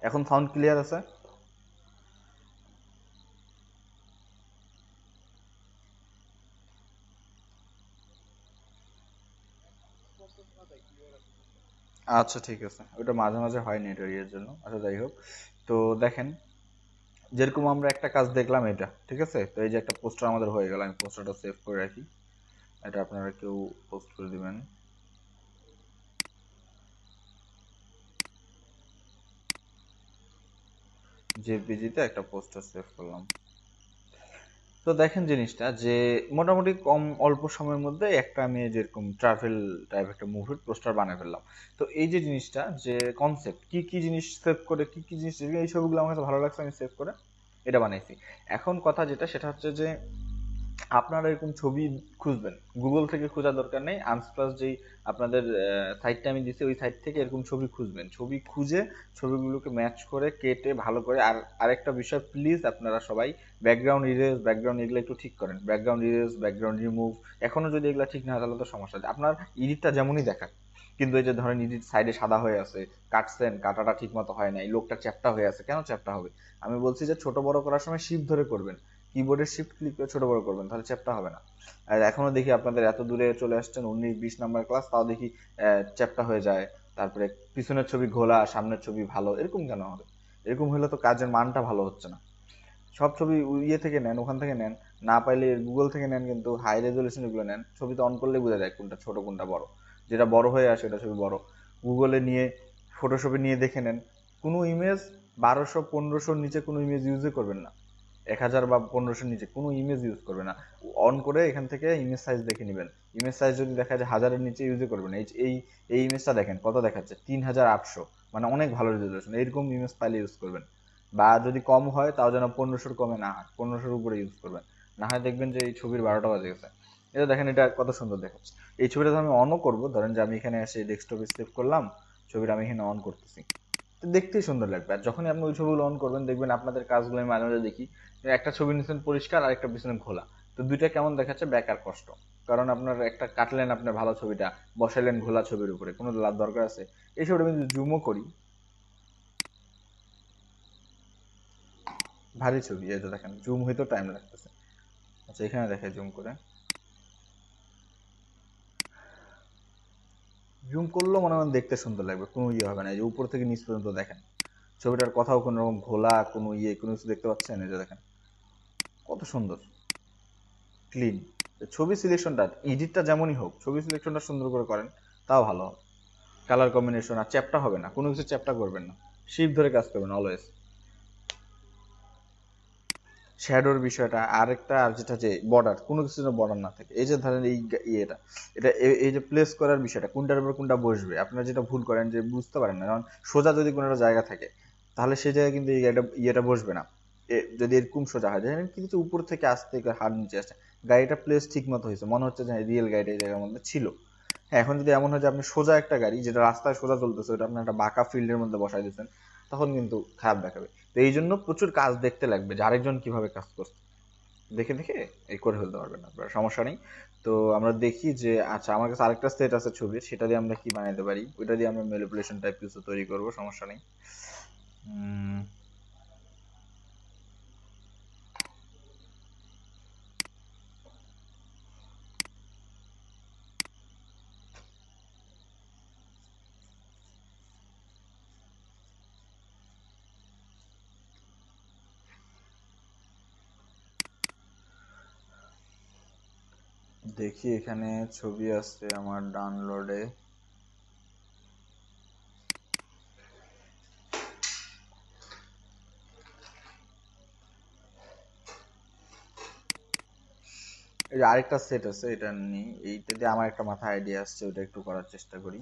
এখন sound clear আছে? আচ্ছা ঠিক আছে, ওটা মাঝে মাঝে হয় নেটওয়ার্কের জন্য। আচ্ছা যাই হোক, তো দেখেন যেরকম আমরা একটা কাজ দেখলাম এটা, ঠিক আছে? তো এই যে একটা পোস্টার আমাদের হয়ে গেল, আমি পোস্টারটা সেভ করে রাখি, এটা আপনারা কেউ পোস্ট করে দিবেন। জেপিজিতে একটা পোস্টার সেভ করলাম। তো দেখেন জিনিসটা যে মোটামুটি কম অল্প সময়ের মধ্যে একটা আমি যেরকম ট্রাভেল টাইপ একটা মুভির পোস্টার বানিয়ে ফেললাম। তো এই যে জিনিসটা যে কনসেপ্ট, কি কি জিনিস সেভ করে, কি কি জিনিস, এই সবগুলো আমার কাছে ভালো লাগছে, আমি সেভ করে এটা বানাইছি। এখন কথা যেটা সেটা হচ্ছে যে আপনারা এরকম ছবি খুঁজবেন, গুগল থেকে খোঁজার দরকার নেই, আনস্প্লাস যেই আপনাদের সাইটটা আমি দিছি ওই সাইট থেকে এরকম ছবি খুঁজবেন, ছবি খুঁজে ছবিগুলোকে ম্যাচ করে কেটে ভালো করে। আর আরেকটা বিষয় প্লিজ আপনারা সবাই ব্যাকগ্রাউন্ড ইরেজ, ব্যাকগ্রাউন্ড এগুলো একটু ঠিক করেন, ব্যাকগ্রাউন্ড ইরেজ, ব্যাকগ্রাউন্ড রিমুভ। এখনো যদি এগুলো ঠিক না হয় তাহলে তো সমস্যা আছে। আপনার এডিটটা যেমনই দেখাক, কিন্তু এই যে ধরেন এডিট সাইডে সাদা হয়ে আছে, কাটছেন, কাটাটা ঠিক মতো হয় নাই, লোকটা চ্যাপ্টা হয়ে আছে, কেন চ্যাপ্টা হবে? আমি বলছি যে ছোট বড় করার সময় শিফট ধরে করবেন, কিবোর্ডের শিফট ক্লিক করে ছোট বড় করবেন, তাহলে চ্যাপ্টা হবে না। আর এখনো দেখি আপনাদের এত দূরে চলে আসছেন, 19-20 নাম্বার ক্লাস, তাও দেখি চ্যাপ্টা হয়ে যায়। তারপরে পিছনের ছবি ঘোলা, সামনের ছবি ভালো, এরকম কেন হবে? এরকম হলে তো কাজের মানটা ভালো হচ্ছে না। সব ছবি ইয়ে থেকে নেন, ওখান থেকে নেন, না পাইলে গুগল থেকে নেন, কিন্তু হাই রেজলিউশন এগুলো নেন, ছবিতে অন করলে বোঝা যায় কোনটা ছোট কোনটা বড়। যেটা বড় হয়ে আসে ওটা ছবি বড়। গুগলে নিয়ে ফটোশপে নিয়ে দেখে নেন, কোনো ইমেজ 1200-1500-র নিচে কোনো ইমেজ ইউজই করবেন না, 1000 বা 1500-র নিচে কোনো ইমেজ ইউজ করবে না। অন করে এখান থেকে ইমেজ সাইজ দেখে নেবেন, ইমেজ সাইজ যদি দেখা যায় 1000-এর নিচে ইউজই করবেন। এই এই এই ইমেজটা দেখেন কত দেখাচ্ছে, 3800, মানে অনেক ভালো রেজলিউশন, এরকম ইমেজ পাইলে ইউজ করবেন। বা যদি কম হয় তাও যেন 1500-র কমে না হয়, 1500-র উপরে ইউজ করবেন, না হয় দেখবেন যে এই ছবির 12টা বাজে গেছে। এটা দেখেন, এটা কত সুন্দর দেখাচ্ছে। এই ছবিটা তো আমি অনও করবো, ধরেন যে আমি এখানে এসে ডেস্কটপে সেভ করলাম, ছবিটা আমি এখানে অন করতেছি, তো দেখতেই সুন্দর লাগবে। আর যখনই আপনি ওই ছবিগুলো অন করবেন দেখবেন আপনাদের কাজগুলো আমি মাঝে মাঝে দেখি, একটা ছবি নিচ্ছেন পরিষ্কার আর একটা পিছনে খোলা, তো দুইটা কেমন দেখাচ্ছে, বেকার কষ্ট। কারণ আপনার একটা কাটলেন আপনার ভালো ছবিটা, বসাইলেন ঘোলা ছবির উপরে, কোনো লাভ দরকার আছে? এই ছবিটা আমি জুমও করি, ভারী ছবি, এই তো দেখেন জুম হইতেও টাইম লাগতেছে। আচ্ছা এখানে দেখে জুম করে, জুম করলেও মনে হয় দেখতে সুন্দর লাগবে, কোনো ইয়ে হবে না। এই যে উপর থেকে নিচ পর্যন্ত দেখেন ছবিটার কোথাও কোনো রকম ঘোলা কোনো ইয়ে কোনো কিছু দেখতে পাচ্ছেন? এই যে দেখেন কত সুন্দর ক্লিন। ছবি সিলেকশনটা, এডিটটা যেমনই হোক, ছবি সিলেকশনটা সুন্দর করে করেন, তাও ভালো হবে। কালার কম্বিনেশন আর চ্যাপ্টা হবে না, কোনো কিছু চ্যাপ্টা করবেন না, শিপ ধরে কাজ করবেন অলওয়েজ। শ্যাডোর বিষয়টা আরেকটা, আর যেটা যে বর্ডার, কোনো কিছু যেন বর্ডার না থাকে। এই যে ধরেন এই ইয়েটা, এটা এই যে প্লেস করার বিষয়টা, কোনটার উপর কোনটা বসবে, আপনারা যেটা ভুল করেন যে বুঝতে পারেন না, কারণ সোজা যদি কোনো একটা জায়গা থাকে তাহলে সেই জায়গায় কিন্তু এই ইয়েটা বসবে না। যদি এরকম সোজা হয়, দেখেন কিন্তু উপর থেকে আসতে হাত নিচে আসছে, গাড়িটা প্লেস ঠিক মতো হয়েছে, মনে হচ্ছে যে রিয়েল গাড়িটা এই জায়গার মধ্যে ছিল। হ্যাঁ, এখন যদি এমন হয় যে আপনি সোজা একটা গাড়ি যেটা রাস্তায় সোজা চলতেছে ওটা আপনি একটা বাঁকা ফিল্ডের মধ্যে বসাই দিচ্ছেন, তখন কিন্তু খারাপ দেখাবে। তো এই জন্য প্রচুর কাজ দেখতে লাগবে যে আরেকজন কিভাবে কাজ করছে, দেখে দেখে এই করে ফেলতে পারবেন আপনারা, সমস্যা নেই। তো আমরা দেখি যে, আচ্ছা আমার কাছে আরেকটা সেট আছে ছবির, সেটা দিয়ে আমরা কি বানাইতে পারি, ওইটা দিয়ে আমরা ম্যানিপুলেশন টাইপ কিছু তৈরি করব, সমস্যা নেই। উম, দেখি এখানে ছবি আছে আমার ডাউনলোডে। এই যে আরেকটা সেট আছে, এটা নিই, এইটা দিয়ে আমার একটা মাথায় আইডিয়া আসছে, ওটা একটু করার চেষ্টা করি।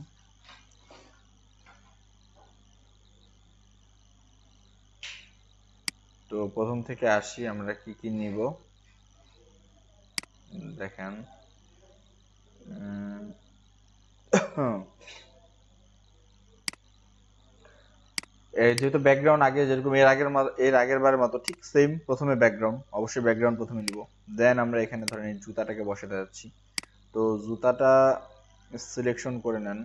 তো প্রথম থেকে আসি, আমরা কি কি নিব দেখেন। উম, যেহেতু ব্যাকগ্রাউন্ড আগে যেরকম এর আগের বারের মতো ঠিক সেম, প্রথমে ব্যাকগ্রাউন্ড, অবশ্যই ব্যাকগ্রাউন্ড প্রথমে নিব। দেন আমরা এখানে ধরেন এই জুতাটাকে বসাতে যাচ্ছি। তো জুতাটা সিলেকশন করে নেন,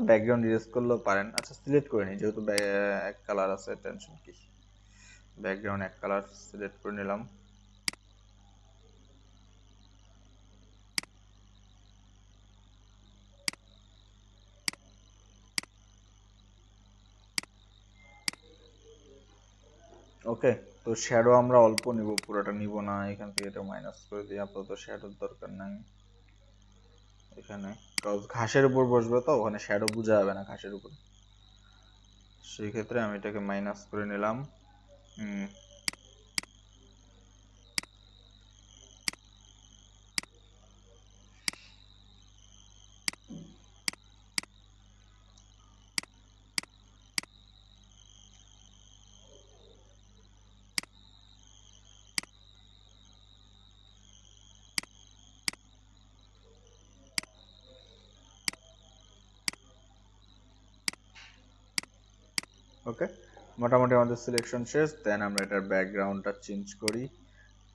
ব্যাকগ্রাউন্ড ইরেজ করলেও পারেন। আচ্ছা সিলেক্ট করে নিই, যেহেতু এক কালার আছে, টেনশন কি। ব্যাকগ্রাউন্ড এক কালার সিলেক্ট করে নিলাম। ওকে, তো শ্যাডো আমরা অল্প নিব, পুরোটা নিব না, এখান থেকে এটা মাইনাস করে দিই, আপাতত শ্যাডোর দরকার নাই এখানে, কারণ ঘাসের উপর বসবে তো ওখানে শ্যাডো বোঝা যাবে না ঘাসের উপর, সেই ক্ষেত্রে আমি এটাকে মাইনাস করে নিলাম। ওকে, মোটামুটি আমাদের সিলেকশন শেষ। দেন আমরা এটার ব্যাকগ্রাউন্ডটা চেঞ্জ করি,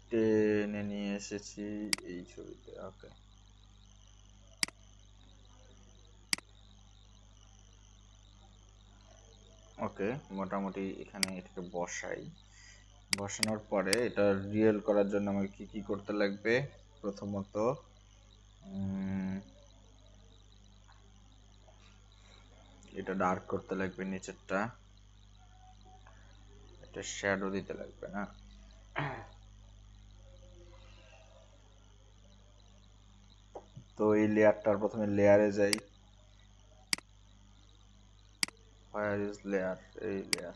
টেনে নিয়ে এসেছি এই ছবিতে। ওকে, ওকে, মোটামুটি এখানে এটাকে বসাই। বসানোর পরে এটা রিয়েল করার জন্য আমাকে কি কি করতে লাগবে? প্রথমত এটা ডার্ক করতে লাগবে, নিচেরটা এটা শ্যাডো দিতে লাগবে না? তো এই লেয়ারটার প্রথমে লেয়ারে যাই, হোয়ার ইজ লেয়ার, এই লেয়ার,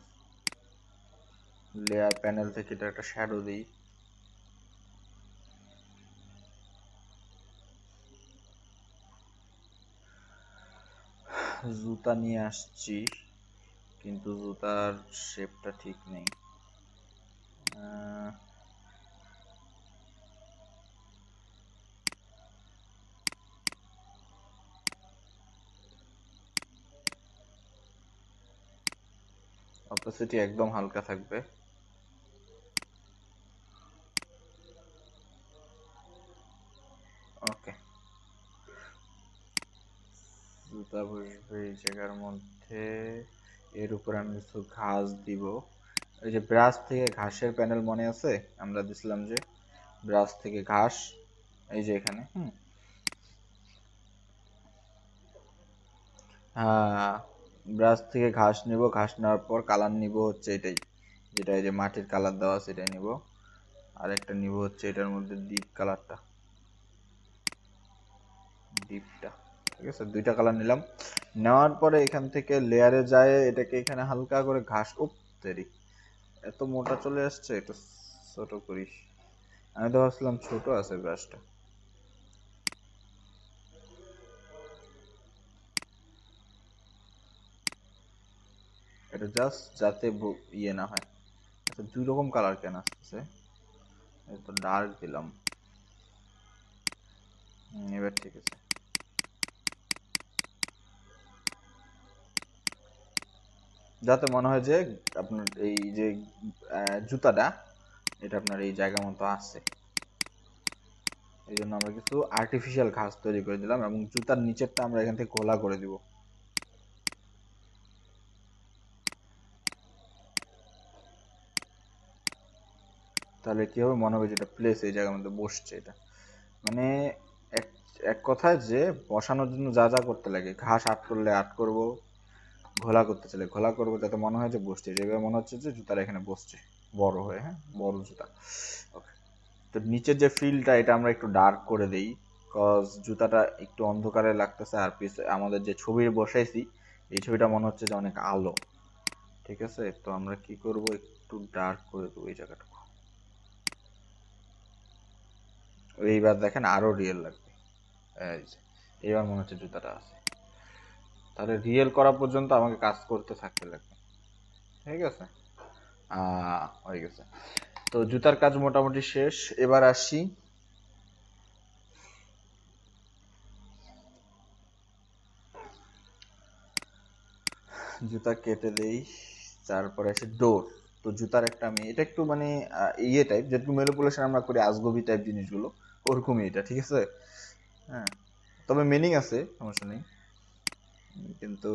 লেয়ার প্যানেল থেকে এটা একটা শ্যাডো দিই। জুতা নিয়ে আসছি, কিন্তু জুতার শেপটা ঠিক নেই। অপাসিটি একদম হালকা থাকবে। ওকে, জুতা বসবে এই জায়গার মধ্যে, এর উপর আমি কিছু ঘাস দিব। এই যে ব্রাশ থেকে ঘাসের প্যানেল মনে আছে আমরা দিছিলাম, যে ব্রাশ থেকে ঘাস, এই যে এখানে। হ্যাঁ, ব্রাশ থেকে ঘাস নিব, ঘাস নেওয়ার পর কালার নিব হচ্ছে এটাই, যেটা এই যে মাটির কালার দেওয়া সেটাই নিব। আর একটা নিব হচ্ছে এটার মধ্যে ডিপ কালারটা, ডিপটা। ঠিক আছে, দুইটা কালার নিলাম। নেওয়ার পরে এখান থেকে লেয়ারে যায়, এটাকে এখানে হালকা করে ঘাস, উপ তেরি, এত মোটা চলে আসছে, এটা ছোট করিস। আমি তো ভাবছিলাম ছোট আছে ব্রাশটা। এটা জাস্ট যাতে ইয়ে না হয়। আচ্ছা, দুই রকম কালার কেন আসতেছে? তো ডার্ক দিলাম, এবার ঠিক আছে। যাতে মনে হয় যে আপনার এই যে জুতাটা, এটা আপনার এই জায়গা মতো আছে। এই জন্য আমরা কিছু আর্টিফিশিয়াল ঘাস তৈরি করে দিলাম, এবং জুতার নিচেরটা আমরা এখান থেকে ঘোলা করে দিব। তাহলে কি হবে, মনে হবে যেটা প্লেস এই জায়গার মধ্যে বসছে। এটা মানে এক এক কথায় যে বসানোর জন্য যা যা করতে লাগে, ঘাস আট করলে আট করব, ঘোলা করতে চাইলে ঘোলা করবো, যাতে মনে হয় যে বসছে, যেভাবে মনে হচ্ছে যে জুতার এখানে বসছে বড় হয়ে। হ্যাঁ, বড় জুতা। ওকে, তো নিচের যে ফিলটা এটা আমরা একটু ডার্ক করে দেই, কজ জুতাটা একটু অন্ধকারে লাগতেছে, আর পিছে আমাদের যে ছবি বসাইছি এই ছবিটা মনে হচ্ছে যে অনেক আলো। ঠিক আছে, তো আমরা কি করব, একটু ডার্ক করে দেবো এই জায়গাটুকু। এইবার দেখেন আরো রিয়েল লাগবে, এইবার মনে হচ্ছে জুতাটা আছে। তাহলে রিয়েল করা পর্যন্ত আমাকে কাজ করতে থাকতে লাগবে। ঠিক আছে, হয়ে গেছে। তো জুতার কাজ মোটামুটি শেষ। এবার আসি জুতা কেটে দেই, তারপরে আসে ডোর। তো জুতার একটা আমি এটা একটু মানে ইয়ে টাইপ, যেরকম ম্যানিপুলেশন আমরা করি আজগবি টাইপ জিনিসগুলো, ওরকমই এটা। ঠিক আছে, হ্যাঁ, তবে মিনিং আছে, সমস্যা নেই। কিন্তু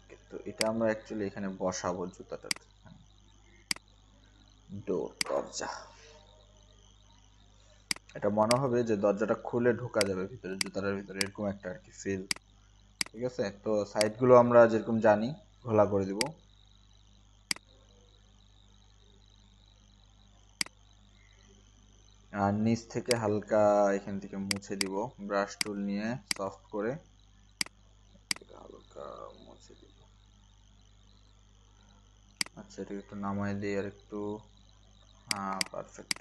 কিন্তু এটা আমরা অ্যাকচুয়ালি এখানে বসাবো জুতাটা। ডোর, দরজা। এটা মনে হবে যে দরজাটা খুলে ঢোকা যাবে ভিতরে, জুতাটার ভিতরে, এরকম একটা আর কি ফিল। ঠিক আছে, তো সাইডগুলো আমরা যেরকম জানি ঘোলা করে দিব। আর নিচ থেকে হালকা এখান থেকে মুছে দিব ব্রাশ টুল নিয়ে, সফট করে হালকা মুছে দিব। আচ্ছা, এটা একটু নামাই দিই আর একটু। হ্যাঁ, পারফেক্ট।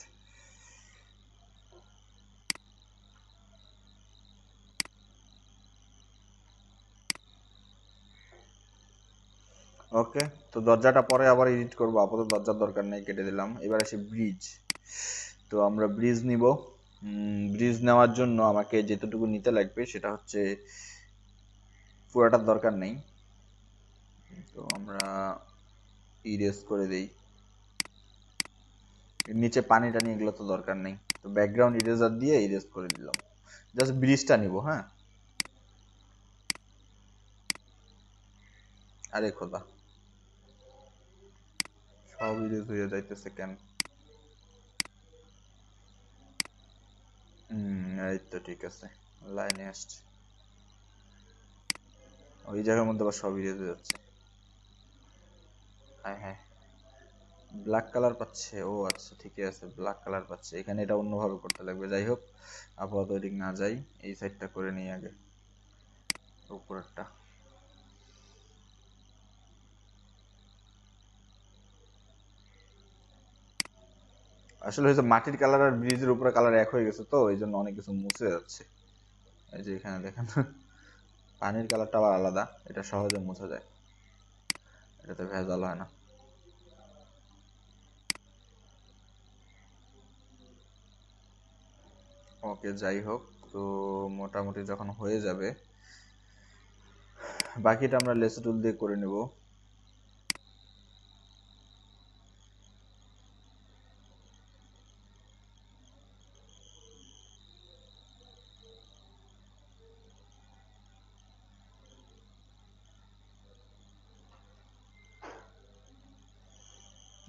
ওকে, তো দরজাটা পরে আবার এডিট করবো, আপাতত দরজার দরকার নেই, কেটে দিলাম। এবার আসি ব্রিজ। তো আমরা ব্রিজ নিব। ব্রিজ নেওয়ার জন্য আমাকে যেতটুকু নিতে লাগবে সেটা হচ্ছে, পুরাটার দরকার নেই, তো আমরা ইরেজ করে দেই। নিচে পানি টানি এগুলো তো দরকার নেই, তো ব্যাকগ্রাউন্ড ইরেজার দিয়ে ইরেজ করে দিলাম। জাস্ট ব্রিজটা নিব। হ্যাঁ, আরে খোদা, সব ইরেজ হয়ে যাইতেছে কেন? এই তো ঠিক আছে, লাইনে আসছে। ওই জায়গার মধ্যে আবার সব ইরেজ হয়ে যাচ্ছে। হ্যাঁ হ্যাঁ, ব্ল্যাক কালার পাচ্ছে। ও আচ্ছা, ঠিকই আছে, ব্ল্যাক কালার পাচ্ছে। এখানে এটা অন্যভাবে করতে লাগবে। যাই হোক, আপাতত ওইদিক না যাই, এই সাইডটা করে নিই আগে, উপরেরটা। আসলে হয়েছে মাটির কালার আর ব্রিজের উপরে কালার এক হয়ে গেছে, তো এই জন্য অনেক কিছু মুছে যাচ্ছে। এই যে এখানে দেখেন, পানির কালারটা আবার আলাদা, এটা সহজে মুছা যায়, এটাতে ভেজাল হয় না। ওকে, যাই হোক, তো মোটামুটি যখন হয়ে যাবে, বাকিটা আমরা লেসো টুল দিয়ে করে নেব।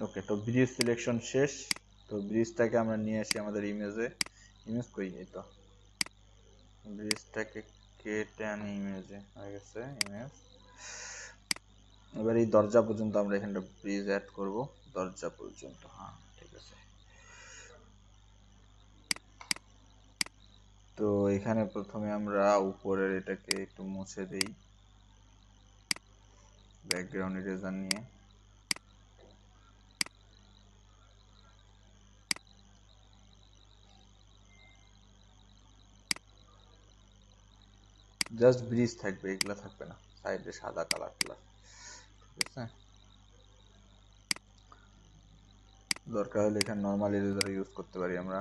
ওকে, তো ব্রিজ সিলেকশন শেষ। তো ব্রিজটাকে আমরা নিয়ে আসি আমাদের ইমেজে। ইমেজ কই? এই তো, ব্রিজটাকে কেটে আনি, ইমেজে হয়ে গেছে ইমেজ। এবার এই দরজা পর্যন্ত আমরা এখানটা ব্রিজ অ্যাড করব, দরজা পর্যন্ত। হ্যাঁ, ঠিক আছে। তো এখানে প্রথমে আমরা উপরের এটাকে একটু মুছে দেই ব্যাকগ্রাউন্ড ইরেজার নিয়ে। জাস্ট ব্রিজ থাকবে, এগুলা থাকবে না, সাইডে সাদা কালার কালার। ঠিক আছে, দরকার হলে এখানে নর্মাল ইরেজার ইউজ করতে পারি আমরা।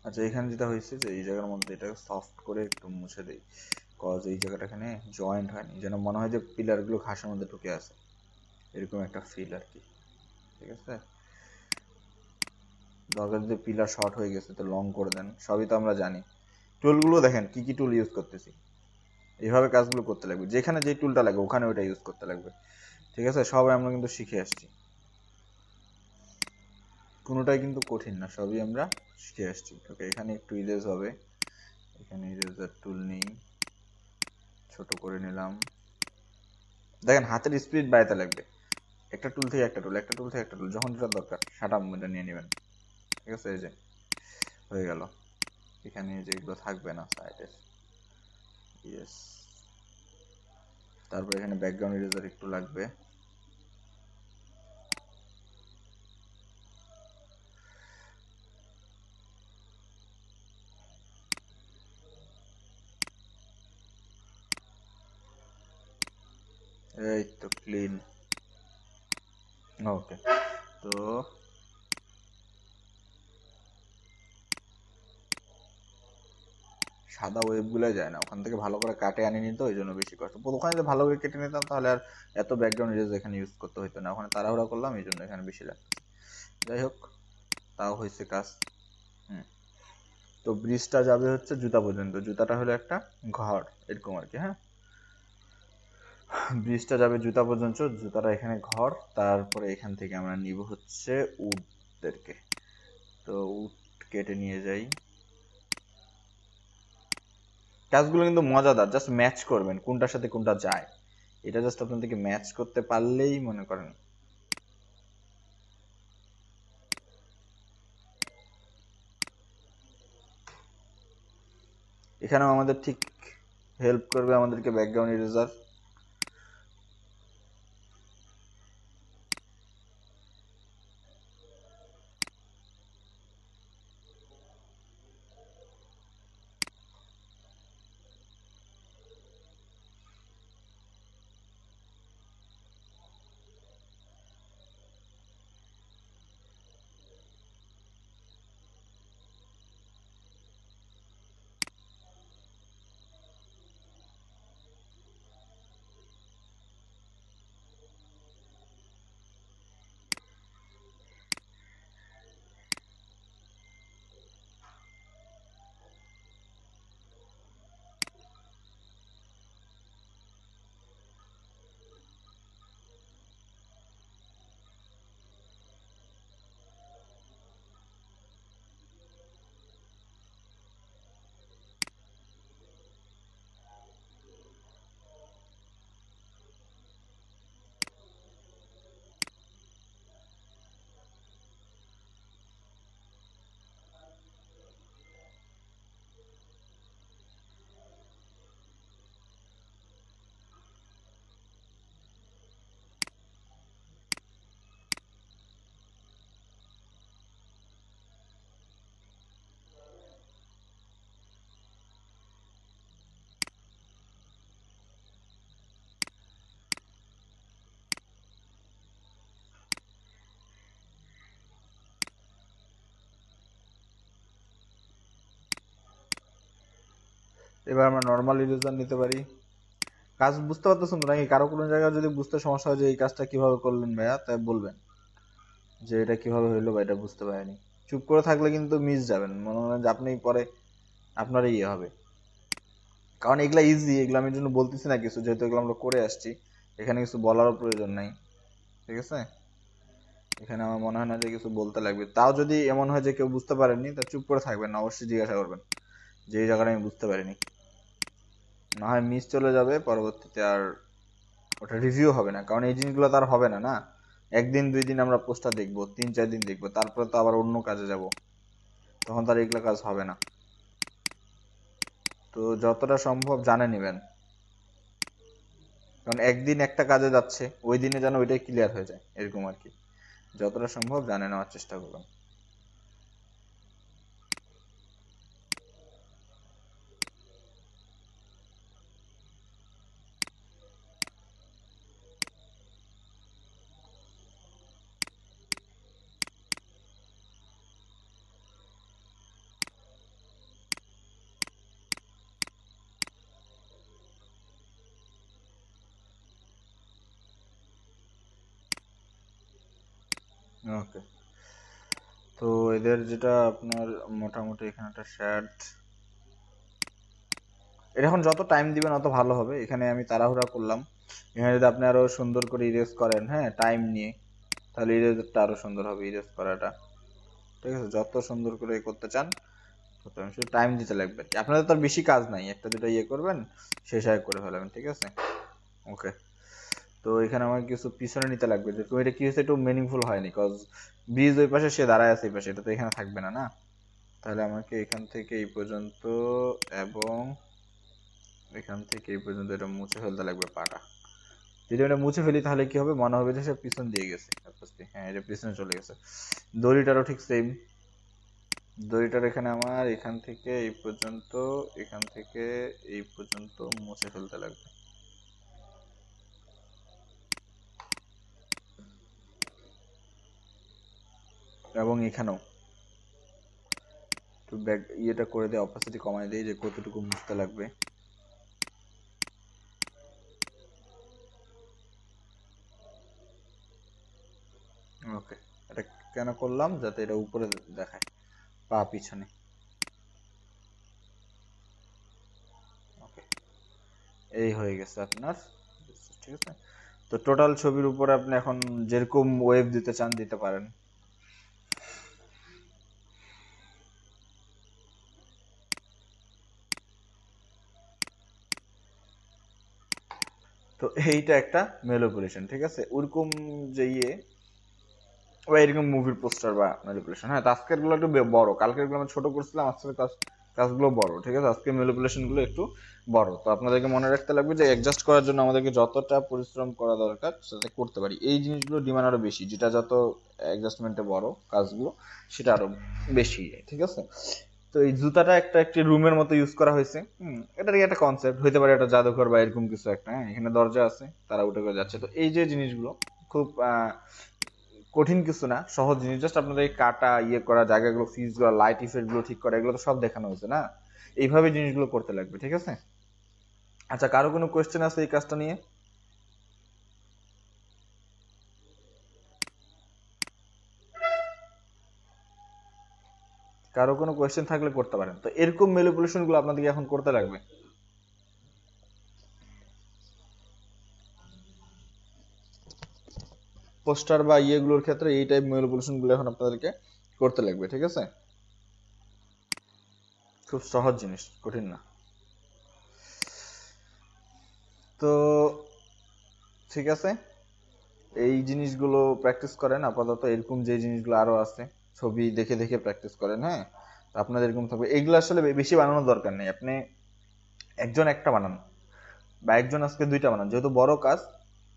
আচ্ছা, এখানে যেটা হয়েছে যে এই জায়গার মধ্যে এটাকে সফট করে একটু মুছে দেই, কজ এই জায়গাটা এখানে জয়েন্ট হয়নি, যেন মনে হয় যে পিলারগুলো ঘাসের মধ্যে ঢুকে আছে, এরকম একটা ফিল আর কি। ঠিক আছে, দরকার যদি পিলার শর্ট হয়ে গেছে তো লং করে দেন, সবই তো আমরা জানি। টুলগুলো দেখেন কি কি টুল ইউজ করতেছি, এইভাবে কাজগুলো করতে লাগবে, যেখানে যে টুলটা লাগবে ওখানে ওইটা ইউজ করতে লাগবে। ঠিক আছে, সবাই আমরা কিন্তু শিখে আসছি, কোনোটাই কিন্তু কঠিন না, সবই আমরা শিখে আসছি। ওকে, এখানে একটু ইরেজ হবে, এখানে ইরেজার টুল নেই, ছোট করে নিলাম। দেখেন হাতের স্পিড বাড়াতে লাগবে, একটা টুল থেকে একটা টুল, একটা টুল থেকে একটা টুল, যখন যেটা দরকার সাটাম এটা নিয়ে নেবেন। ঠিক আছে, এই যে হয়ে গেল। এখানে যেগুলো থাকবে না সাইডের, ইয়েস। তারপর এখানে ব্যাকগ্রাউন্ড ইরেজার একটু লাগবে। এই তো ক্লিন। ওকে, তো সাদা ওয়েবগুলো যায় না, ওখান থেকে ভালো করে কাটে আনি নিত, ওই জন্য বেশি কষ্ট। ওখানে যদি ভালো করে কেটে নিতাম তাহলে আর এত ব্যাকগ্রাউন্ড ইরেজ এখানে ইউজ করতে হতো না, ওখানে তাড়াহুড়া করলাম এই জন্য এখানে বেশি লাগতেছে। যাই হোক, তাও হয়েছে কাজ। হুম, তো ব্রিজটা যাবে হচ্ছে জুতা পর্যন্ত, জুতাটা হলো একটা ঘর এরকম আর কি। হ্যাঁ, ব্রিজটা যাবে জুতা পর্যন্ত, জুতাটা এখানে ঘর। তারপরে এখান থেকে আমরা নিব হচ্ছে উটদেরকে। তো উট কেটে নিয়ে যাই। কাজগুলো কিন্তু মজাদার, জাস্ট ম্যাচ করবেন কোনটার সাথে কোনটা যায়, এটা জাস্ট আপনাদেরকে ম্যাচ করতে পারলেই মনে করেন। এখানেও আমাদের ঠিক হেল্প করবে আমাদেরকে ব্যাকগ্রাউন্ড ইরেজার। এবার আমরা নর্মাল ইরেজার নিতে পারি। কাজ বুঝতে পারতেছেন তো নাকি? কারো কোনো জায়গায় যদি বুঝতে সমস্যা হয় যে এই কাজটা কিভাবে করলেন ভাইয়া, তাই বলবেন যে এটা কিভাবে হইলো বা এটা বুঝতে পারিনি। চুপ করে থাকলে কিন্তু মিস যাবেন, মনে হয় যে আপনি পরে আপনার ইয়ে হবে। কারণ এগুলা ইজি, এগুলো আমি জন্য বলতেছি না কিছু, যেহেতু এগুলো আমরা করে আসছি, এখানে কিছু বলারও প্রয়োজন নাই। ঠিক আছে, এখানে আমার মনে হয় না যে কিছু বলতে লাগবে। তাও যদি এমন হয় যে কেউ বুঝতে পারেননি, তা চুপ করে থাকবেন না, অবশ্যই জিজ্ঞাসা করবেন যে এই জায়গাটা আমি বুঝতে পারিনি। না হয় মিস চলে যাবে, পরবর্তীতে আর ওটা রিভিউ হবে না, কারণ এই জিনিসগুলো তো আর হবে না না। একদিন দুই দিন আমরা পোস্টটা দেখবো, তিন চার দিন দেখবো, তারপরে তো আবার অন্য কাজে যাব, তখন তার এগুলো কাজ হবে না। তো যতটা সম্ভব জানে নেবেন, কারণ একদিন একটা কাজে যাচ্ছে, ওই দিনে যেন ওইটাই ক্লিয়ার হয়ে যায় এরকম আর কি। যতটা সম্ভব জানে নেওয়ার চেষ্টা করবেন। ওকে, তো এদের যেটা আপনার মোটামুটি এখানে একটা শ্যাড, এটা এখন যত টাইম দিবেন অত ভালো হবে। এখানে আমি তাড়াহুড়া করলাম, এখানে যদি আপনি আরো সুন্দর করে ইরেজ করেন, হ্যাঁ টাইম নিয়ে, তাহলে ইরেজটা আরো সুন্দর হবে, ইরেজ করাটা। ঠিক আছে, যত সুন্দর করে করতে চান তত শুধু টাইম দিতে লাগবে আর কি। আপনাদের তো আর বেশি কাজ নাই, একটা দুটো ইয়ে করবেন, শেষ আগে করে ফেলাবেন। ঠিক আছে, ওকে। তো এখানে আমার কিছু পিছনে নিতে লাগবে, যে তুমি এটা কি হচ্ছে একটু মিনিংফুল হয়নি, কজ ব্রিজ ওই পাশে, সে দাঁড়ায় আছে এই পাশে, এটা তো এখানে থাকবে না না। তাহলে আমাকে এখান থেকে এই পর্যন্ত এবং এখান থেকে এই পর্যন্ত এটা মুছে ফেলতে লাগবে পাটা। যদি এটা মুছে ফেলি তাহলে কি হবে, মনে হবে যে সে পিছন দিয়ে গেছে। হ্যাঁ, এটা পিছনে চলে গেছে। দড়িটারও ঠিক সেম, দড়িটার এখানে আমার এখান থেকে এই পর্যন্ত, এখান থেকে এই পর্যন্ত মুছে ফেলতে লাগবে। এবং এখানেও একটু ব্যাক ইয়েটা করে দেয়, অপাসিটি কমায় দেয় যে কতটুকু মুছতে লাগবে। ওকে, এটা কেন করলাম, যাতে এটা উপরে দেখায়, পা পিছনে। ওকে, এই হয়ে গেছে আপনার, ঠিক আছে। তো টোটাল ছবির উপরে আপনি এখন যেরকম ওয়েভ দিতে চান দিতে পারেন। তো এইটা একটা ম্যানিপুলেশন, ঠিক আছে। ওরকম যে বা এরকম মুভির পোস্টার বা ম্যানিপুলেশন। হ্যাঁ, আজকের গুলো একটু বড়, কালকের গুলো আমি ছোট করছিলাম, আজকের কাজগুলো বড়, ঠিক আছে। আজকে ম্যানিপুলেশন গুলো একটু বড়। তো আপনাদেরকে মনে রাখতে লাগবে যে অ্যাডজাস্ট করার জন্য আমাদেরকে যতটা পরিশ্রম করা দরকার সেটা করতে পারি। এই জিনিসগুলো ডিমান্ড আরো বেশি, যেটা যত অ্যাডজাস্টমেন্টে বড় কাজগুলো সেটা আরো বেশি, ঠিক আছে। তো এই জুতাটা একটি রুমের মতো ইউজ করা হয়েছে। এটার একটা কনসেপ্ট হইতে পারে, একটা জাদুঘর বা এরকম কিছু একটা। হ্যাঁ, এখানে দরজা আছে, তারা উঠে করে যাচ্ছে। তো এই যে জিনিসগুলো খুব কঠিন কিছু না, সহজ জিনিস। জাস্ট আপনাদের কাটা ইয়ে করা, জায়গাগুলো ফিজ করা, লাইট ইফেক্ট গুলো ঠিক করা, এগুলো তো সব দেখানো হয়েছে না। এইভাবে জিনিসগুলো করতে লাগবে, ঠিক আছে। আচ্ছা, কারো কোনো কোয়েশ্চেন আছে এই কাজটা নিয়ে? কারো কোনো কোয়েশ্চেন থাকলে করতে পারেন। তো এরকম ম্যানিপুলেশন গুলো আপনাদেরকে এখন করতে লাগবে। পোস্টার বা ইয়েগুলোর ক্ষেত্রে এই টাইপ ম্যানিপুলেশন গুলো এখন আপনাদেরকে করতে লাগবে, ঠিক আছে। খুব সহজ জিনিস, কঠিন না। তো ঠিক আছে, এই জিনিসগুলো প্র্যাকটিস করেন আপাতত। এরকম যে জিনিসগুলো আরো আছে, ছবি দেখে দেখে প্র্যাকটিস করেন। হ্যাঁ, আপনাদের এরকম থাকবে। এগুলো আসলে বেশি বানানোর দরকার নেই, আপনি একজন একটা বানান বা একজন আজকে দুইটা বানান, যেহেতু বড় কাজ।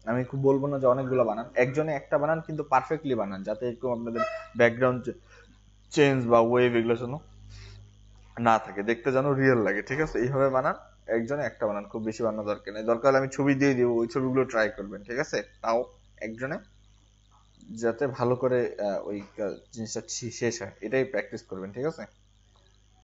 আমি খুব বলবো না যে অনেকগুলো বানান, একজনে একটা বানান, কিন্তু পারফেক্টলি বানান, যাতে এরকম আপনাদের ব্যাকগ্রাউন্ড চেঞ্জ বা ওয়েভ এগুলো যেন না থাকে, দেখতে যেন রিয়েল লাগে, ঠিক আছে। এইভাবে বানান, একজনে একটা বানান, খুব বেশি বানানোর দরকার নেই। দরকার হলে আমি ছবি দিয়ে দিব, ওই ছবিগুলো ট্রাই করবেন, ঠিক আছে। তাও একজনে, যাতে ভালো করে ওই জিনিসটা শেষ হয়, এটাই প্র্যাকটিস করবেন, ঠিক আছে।